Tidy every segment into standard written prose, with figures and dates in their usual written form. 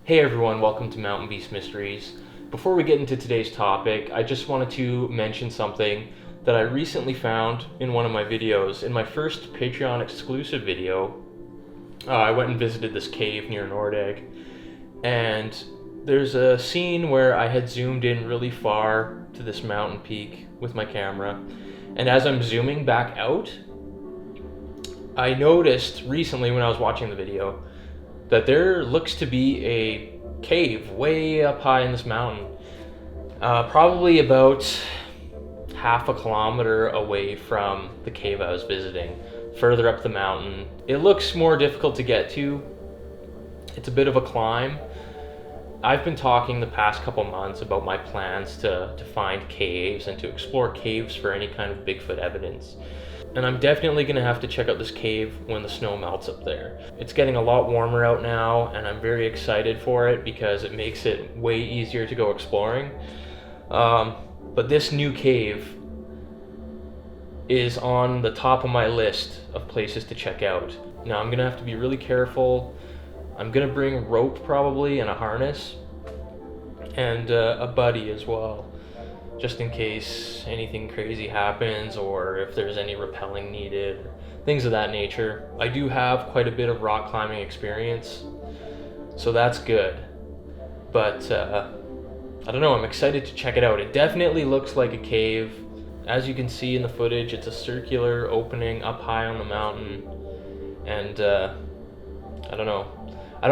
Hey everyone, welcome to Mountain Beast Mysteries. Before we get into today's topic, I just wanted to mention something that I recently found in one of my videos. In my first Patreon exclusive video, I went and visited this cave near Nordegg, and there's a scene where I had zoomed in really far to this mountain peak with my camera, and as I'm zooming back out, I noticed recently when I was watching the video that there looks to be a cave way up high in this mountain, probably about half a kilometer away from the cave I was visiting, further up the mountain. It looks more difficult to get to. It's a bit of a climb. I've been talking the past couple months about my plans to find caves and to explore caves for any kind of Bigfoot evidence. And I'm definitely going to have to check out this cave when the snow melts up there. It's getting a lot warmer out now, and I'm very excited for it because it makes it way easier to go exploring. But this new cave is on the top of my list of places to check out. Now I'm going to have to be really careful. I'm going to bring rope probably and a harness and a buddy as well, just in case anything crazy happens or if there's any rappelling needed, things of that nature. I do have quite a bit of rock climbing experience, so that's good. But I don't know, I'm excited to check it out. It definitely looks like a cave. As you can see in the footage, it's a circular opening up high on the mountain, and I don't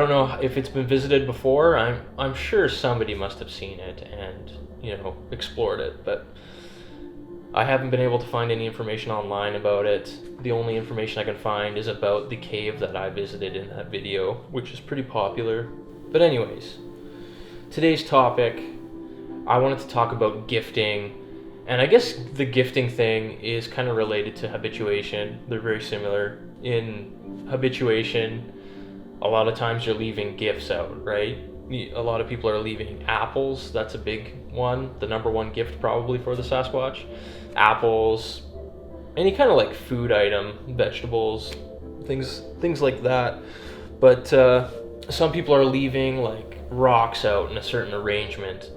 know if it's been visited before. I'm sure somebody must have seen it and explored it, but I haven't been able to find any information online about it. The only information I can find is about the cave that I visited in that video, which is pretty popular. But anyways, today's topic, I wanted to talk about gifting, and I guess the gifting thing is kind of related to habituation. They're very similar. In habituation, a lot of times you're leaving gifts out, right? A lot of people are leaving apples. That's a big one. The number one gift probably for the Sasquatch. Apples, any kind of like food item, vegetables, things like that. But some people are leaving like rocks out in a certain arrangement,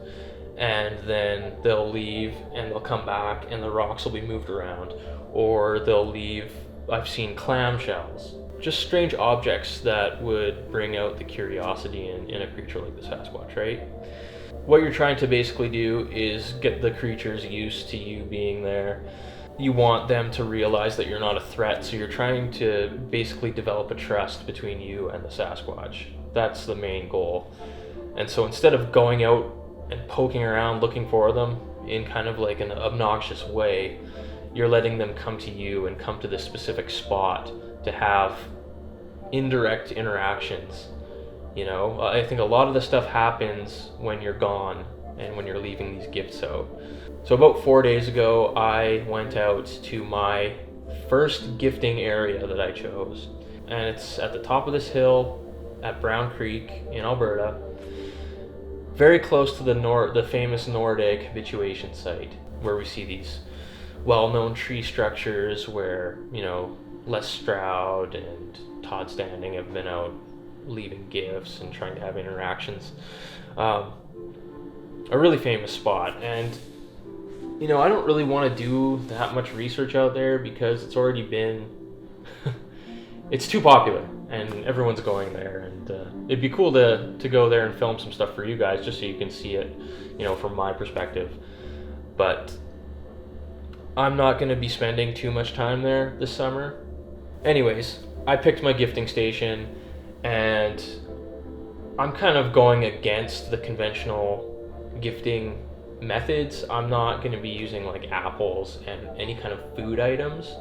and then they'll leave and they'll come back and the rocks will be moved around. Or they'll leave, I've seen clamshells. Just strange objects that would bring out the curiosity in a creature like the Sasquatch, right? What you're trying to basically do is get the creatures used to you being there. You want them to realize that you're not a threat, so you're trying to basically develop a trust between you and the Sasquatch. That's the main goal. And so instead of going out and poking around looking for them in kind of like an obnoxious way, you're letting them come to you and come to this specific spot to have indirect interactions. I think a lot of the stuff happens when you're gone and when you're leaving these gifts out. So about 4 days ago, I went out to my first gifting area that I chose, and it's at the top of this hill at Brown Creek in Alberta, very close to the famous Nordegg habituation site, where we see these well-known tree structures where Les Stroud and Todd Standing have been out leaving gifts and trying to have interactions. A really famous spot, and I don't really want to do that much research out there because it's already been it's too popular and everyone's going there, and it'd be cool to go there and film some stuff for you guys just so you can see it from my perspective. But I'm not going to be spending too much time there this summer. Anyways, I picked my gifting station, and I'm kind of going against the conventional gifting methods. I'm not going to be using like apples and any kind of food items,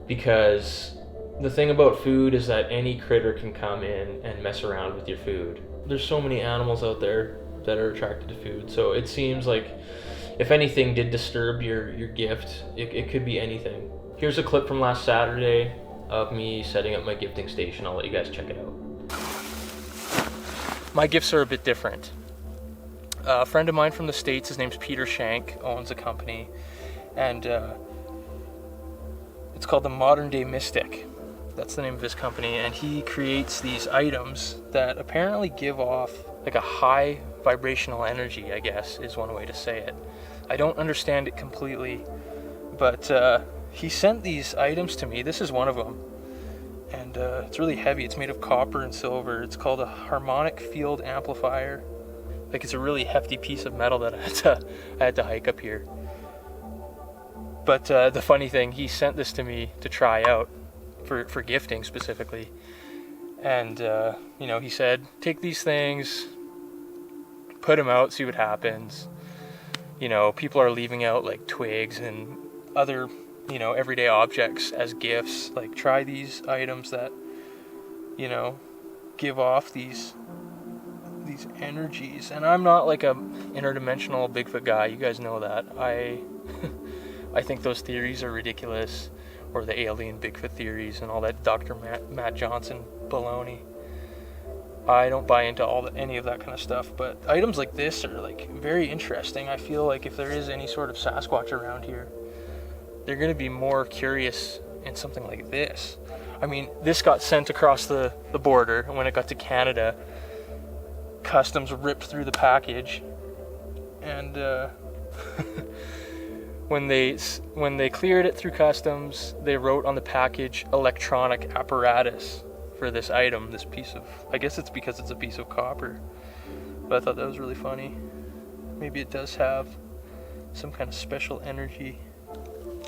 because the thing about food is that any critter can come in and mess around with your food. There's so many animals out there that are attracted to food, so it seems like if anything did disturb your gift, it could be anything. Here's a clip from last Saturday of me setting up my gifting station. I'll let you guys check it out. My gifts are a bit different. A friend of mine from the States, his name's Peter Shank, owns a company, and it's called the Modern Day Mystic. that's the name of his company, and he creates these items that apparently give off like a high vibrational energy, I guess is one way to say it. I don't understand it completely, but he sent these items to me. This is one of them, and it's really heavy. It's made of copper and silver. It's called a harmonic field amplifier. Like, it's a really hefty piece of metal that I had to hike up here. But the funny thing, he sent this to me to try out for gifting specifically. And, you know, he said, take these things, put them out, see what happens. You know, people are leaving out like twigs and other, you know, everyday objects as gifts. Like, try these items that, you know, give off these energies. And I'm not like a interdimensional Bigfoot guy. You guys know that. I think those theories are ridiculous, or the alien Bigfoot theories and all that Dr. Matt Johnson baloney. I don't buy into any of that kind of stuff, but items like this are like very interesting. I feel like if there is any sort of Sasquatch around here, they're going to be more curious in something like this. I mean, this got sent across the border, and when it got to Canada, customs ripped through the package, and when they cleared it through customs, they wrote on the package electronic apparatus for this item, this piece of, I guess it's because it's a piece of copper, but I thought that was really funny. Maybe it does have some kind of special energy.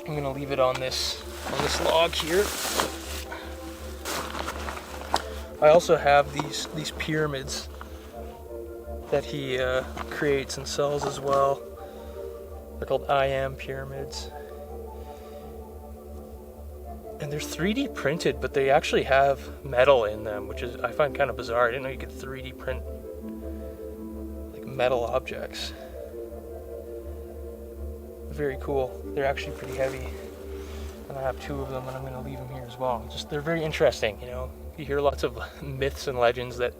I'm gonna leave it on this log here. I also have these pyramids that he creates and sells as well. They're called I Am pyramids. And they're 3D printed, but they actually have metal in them, which is, I find kind of bizarre. I didn't know you could 3D print like metal objects. Very cool. They're actually pretty heavy. And I have 2 of them, and I'm going to leave them here as well. Just, they're very interesting, you know. You hear lots of myths and legends that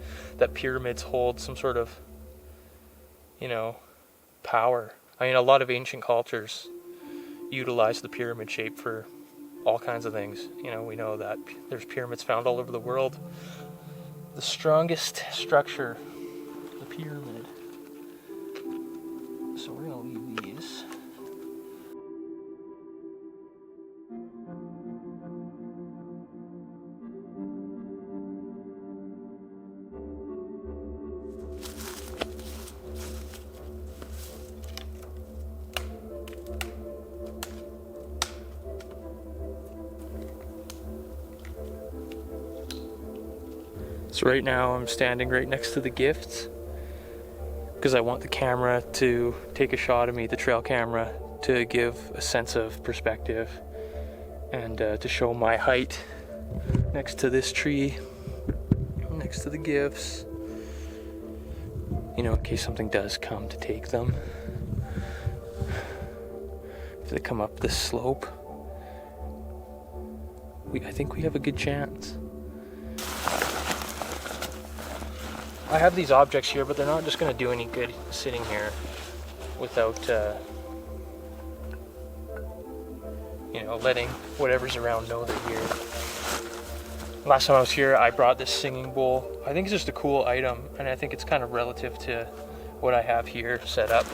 pyramids hold some sort of, you know, power. I mean, a lot of ancient cultures utilize the pyramid shape for all kinds of things. You know, we know that there's pyramids found all over the world. The strongest structure, the pyramid. So we're going to leave these. So right now I'm standing right next to the gifts because I want the camera to take a shot of me, the trail camera, to give a sense of perspective and to show my height next to this tree, next to the gifts, you know, in case something does come to take them. If they come up this slope, I think we have a good chance. I have these objects here, but they're not just going to do any good sitting here without, you know, letting whatever's around know they're here. Last time I was here, I brought this singing bowl. I think it's just a cool item, and I think it's kind of relative to what I have here set up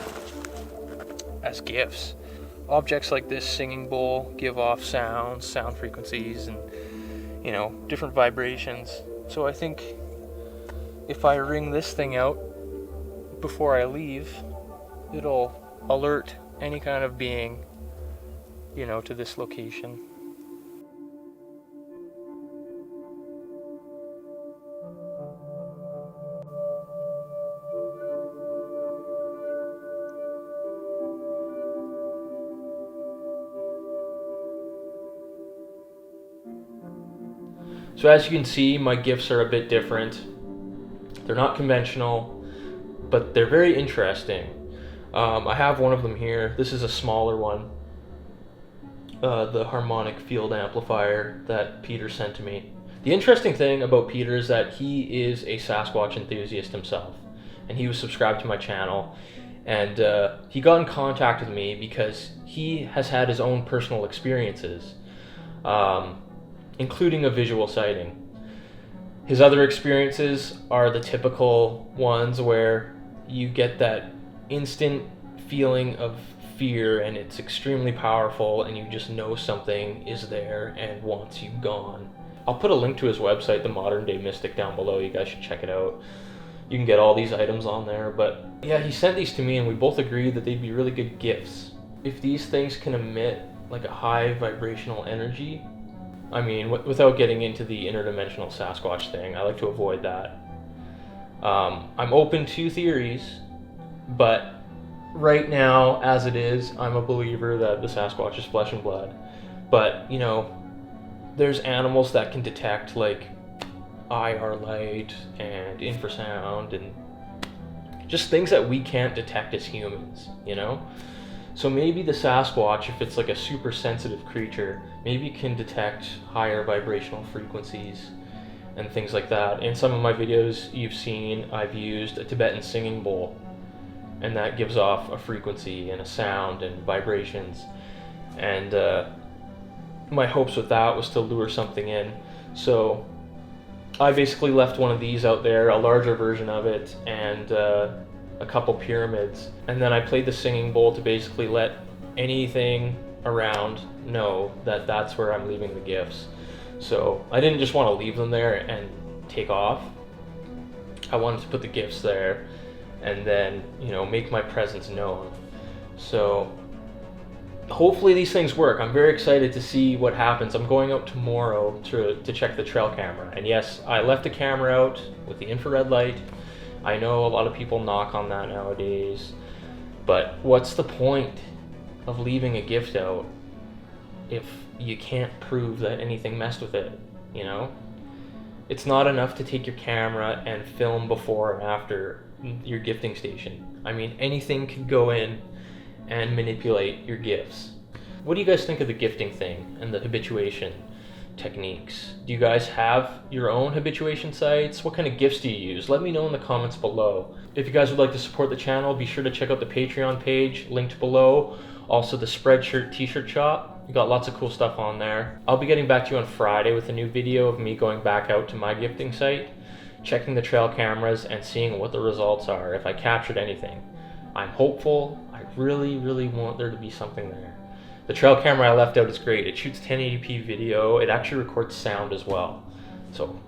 as gifts. Objects like this singing bowl give off sound frequencies, and, you know, different vibrations. So I think if I ring this thing out before I leave, it'll alert any kind of being, you know, to this location. So as you can see, my gifts are a bit different. They're not conventional, but they're very interesting. I have one of them here. This is a smaller one. The harmonic field amplifier that Peter sent to me. The interesting thing about Peter is that he is a Sasquatch enthusiast himself, and he was subscribed to my channel, and he got in contact with me because he has had his own personal experiences. including a visual sighting. His other experiences are the typical ones where you get that instant feeling of fear and it's extremely powerful and you just know something is there and wants you gone. I'll put a link to his website, The Modern Day Mystic, down below. You guys should check it out. You can get all these items on there. But yeah, he sent these to me and we both agreed that they'd be really good gifts. If these things can emit like a high vibrational energy, I mean, without getting into the interdimensional Sasquatch thing, I like to avoid that. I'm open to theories, but right now, as it is, I'm a believer that the Sasquatch is flesh and blood. But, you know, there's animals that can detect like IR light and infrasound and just things that we can't detect as humans, you know? So maybe the Sasquatch, if it's like a super sensitive creature, maybe can detect higher vibrational frequencies and things like that. In some of my videos you've seen, I've used a Tibetan singing bowl, and that gives off a frequency and a sound and vibrations. And my hopes with that was to lure something in. So I basically left one of these out there, a larger version of it, and a couple pyramids, and then I played the singing bowl to basically let anything around know that that's where I'm leaving the gifts. So I didn't just want to leave them there and take off. I wanted to put the gifts there and then, you know, make my presence known. So hopefully these things work. I'm very excited to see what happens. I'm going out tomorrow to check the trail camera, and yes, I left the camera out with the infrared light. I know a lot of people knock on that nowadays, but what's the point of leaving a gift out if you can't prove that anything messed with it, you know? It's not enough to take your camera and film before and after your gifting station. I mean, anything could go in and manipulate your gifts. What do you guys think of the gifting thing and the habituation techniques? Do you guys have your own habituation sites? What kind of gifts do you use? Let me know in the comments below. If you guys would like to support the channel, be sure to check out the Patreon page linked below. Also the Spreadshirt t-shirt shop. We got lots of cool stuff on there. I'll be getting back to you on Friday with a new video of me going back out to my gifting site, checking the trail cameras and seeing what the results are, if I captured anything. I'm hopeful. I really want there to be something there. The trail camera I left out is great. It shoots 1080p video. It actually records sound as well. So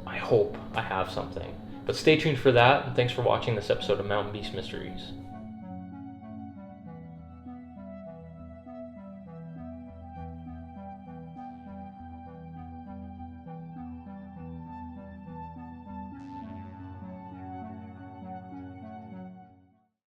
I hope I have something. But stay tuned for that, and thanks for watching this episode of Mountain Beast Mysteries.